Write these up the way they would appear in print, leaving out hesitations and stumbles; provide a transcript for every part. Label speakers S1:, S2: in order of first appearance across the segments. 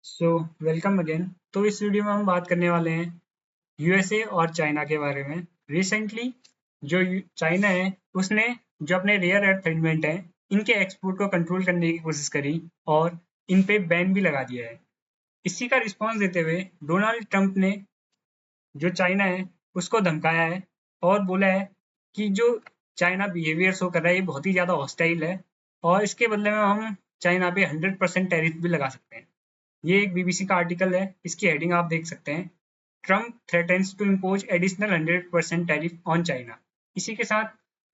S1: So welcome again. तो इस video में हम बात करने वाले हैं यूएसए और चाइना के बारे में। रिसेंटली जो चाइना है उसने जो अपने रेयर अर्थ एलिमेंट हैं इनके एक्सपोर्ट को कंट्रोल करने की कोशिश करी और इन पे बैन भी लगा दिया है। इसी का रिस्पॉन्स देते हुए डोनाल्ड ट्रंप ने जो चाइना है उसको धमकाया है और बोला है कि जो चाइना बिहेवियर शो कर रहा है ये बहुत ही ज़्यादा हॉस्टाइल है और इसके बदले में हम चाइना पे 100% टैरिफ भी लगा सकते हैं। ये एक बीबीसी का आर्टिकल है, इसकी हेडिंग आप देख सकते हैं, Trump threatens to impose additional 100% tariff on China. इसी के साथ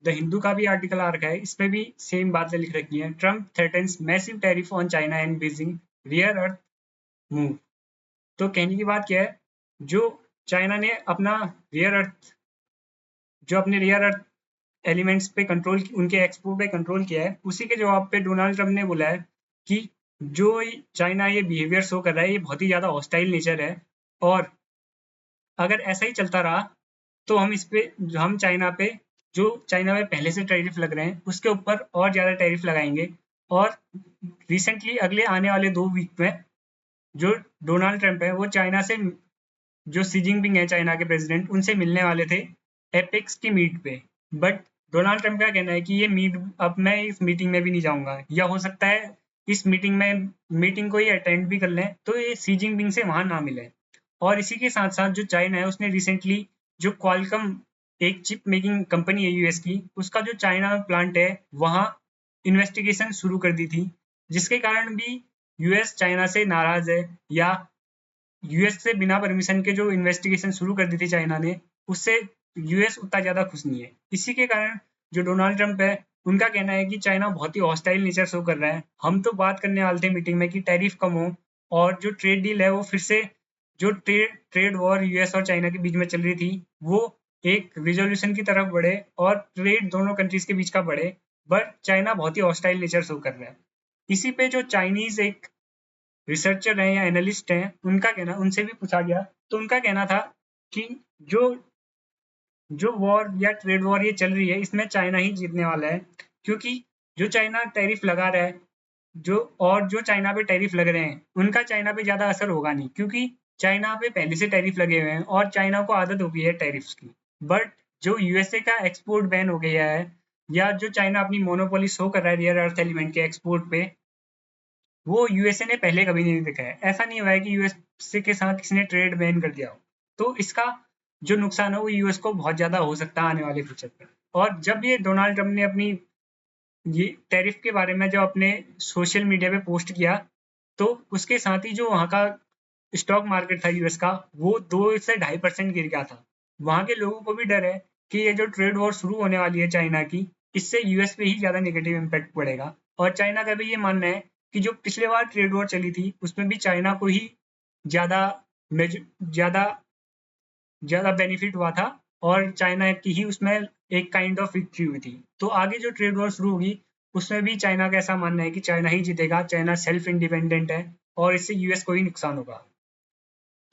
S1: द हिंदू का भी आर्टिकल आ रखा है, इसमें भी सेम बातें लिख रखी हैं, Trump threatens massive tariff on China and Beijing rear earth move. तो कहने की बात क्या है, जो चाइना ने अपना रियर अर्थ जो अपने रियर अर्थ एलिमेंट्स पे कंट्रोल, उनके एक्सपोर्ट पे कंट्रोल किया है, उसी के जवाब पे डोनाल्ड ट्रंप ने बोला है कि जो चाइना ये बिहेवियर शो कर रहा है ये बहुत ही ज़्यादा हॉस्टाइल नेचर है और अगर ऐसा ही चलता रहा तो हम चाइना में पहले से टैरिफ लग रहे हैं उसके ऊपर और ज़्यादा टैरिफ लगाएंगे। और रिसेंटली अगले आने वाले 2 वीक में जो डोनाल्ड ट्रंप है वो चाइना से, जो शी जिनपिंग है चाइना के प्रेसिडेंट, उनसे मिलने वाले थे एपेक्स की मीट पे। बट डोनाल्ड ट्रंप का कहना है कि ये मीट, अब मैं इस मीटिंग में भी नहीं जाऊंगा, या हो सकता है इस मीटिंग को ये अटेंड भी कर लें तो ये शी जिनपिंग से वहां ना मिले। और इसी के साथ साथ जो चाइना है उसने रिसेंटली जो क्वालकॉम, एक चिप मेकिंग कंपनी है यूएस की, उसका जो चाइना में प्लांट है वहां इन्वेस्टिगेशन शुरू कर दी थी, जिसके कारण भी यूएस चाइना से नाराज है, या यूएस से बिना परमिशन के जो इन्वेस्टिगेशन शुरू कर दी थी चाइना ने, उससे यूएस उतना ज्यादा खुश नहीं है। इसी के कारण जो डोनाल्ड ट्रंप है उनका कहना है कि चाइना बहुत ही हॉस्टाइल नेचर शो कर रहा है। हम तो बात करने वाले थे मीटिंग में कि टैरिफ कम हो और जो ट्रेड डील है वो फिर से, जो ट्रेड वॉर यूएस और चाइना के बीच में चल रही थी वो एक रिजोल्यूशन की तरफ बढ़े और ट्रेड दोनों कंट्रीज के बीच का बढ़े। बट चाइना बहुत ही हॉस्टाइल नेचर शो कर रहा है। इसी पे जो चाइनीज एक रिसर्चर हैं या एनालिस्ट हैं, उनका कहना, उनसे भी पूछा गया तो उनका कहना था कि जो जो वॉर या ट्रेड वॉर ये चल रही है इसमें चाइना ही जीतने वाला है, क्योंकि जो चाइना टैरिफ लगा रहा है, जो चाइना पे टैरिफ लग रहे हैं उनका चाइना पे ज्यादा असर होगा नहीं, क्योंकि चाइना पे पहले से टैरिफ लगे हुए हैं और चाइना को आदत हो गई है टैरिफ्स की। बट जो यूएसए का एक्सपोर्ट बैन हो गया है, या जो चाइना अपनी मोनोपोली शो कर रहा है रियर अर्थ एलिमेंट के एक्सपोर्ट पे, वो यूएसए ने पहले कभी नहीं देखा है। ऐसा नहीं हुआ है कि यूएसए के साथ किसी ने ट्रेड बैन कर दिया हो। तो इसका जो नुकसान है वो यूएस को बहुत ज्यादा हो सकता है आने वाले फ्यूचर में। और जब ये डोनाल्ड ट्रंप ने अपनी ये टैरिफ के बारे में जब अपने सोशल मीडिया पे पोस्ट किया, तो उसके साथ ही जो वहाँ का स्टॉक मार्केट था यूएस का, वो 2 से 2.5% गिर गया था। वहाँ के लोगों को भी डर है कि ये जो ट्रेड वॉर शुरू होने वाली है चाइना की, इससे यूएस पे ही ज्यादा नेगेटिव इम्पैक्ट पड़ेगा। और चाइना का भी ये मानना है कि जो पिछले बार ट्रेड वॉर चली थी उसमें भी चाइना को ही ज्यादा ज्यादा ज्यादा बेनिफिट हुआ था और चाइना की ही उसमें एक काइंड ऑफ विक्ट्री हुई थी। तो आगे जो ट्रेड वॉर शुरू होगी उसमें भी चाइना का ऐसा मानना है कि चाइना ही जीतेगा, चाइना सेल्फ इंडिपेंडेंट है और इससे यूएस को ही नुकसान होगा।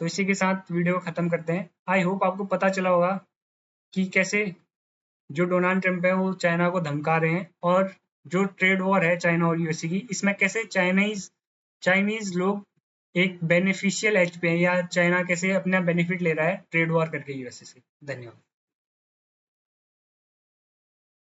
S1: तो इसी के साथ वीडियो को खत्म करते हैं। आई होप आपको पता चला होगा कि कैसे जो डोनाल्ड ट्रंप है वो चाइना को धमका रहे हैं, और जो ट्रेड वॉर है चाइना और यूएसए की, इसमें कैसे चाइनीज चाइनीज लोग एक बेनिफिशियल एज पे है, या चाइना कैसे अपना बेनिफिट ले रहा है ट्रेड वॉर करके यूएसए से। धन्यवाद।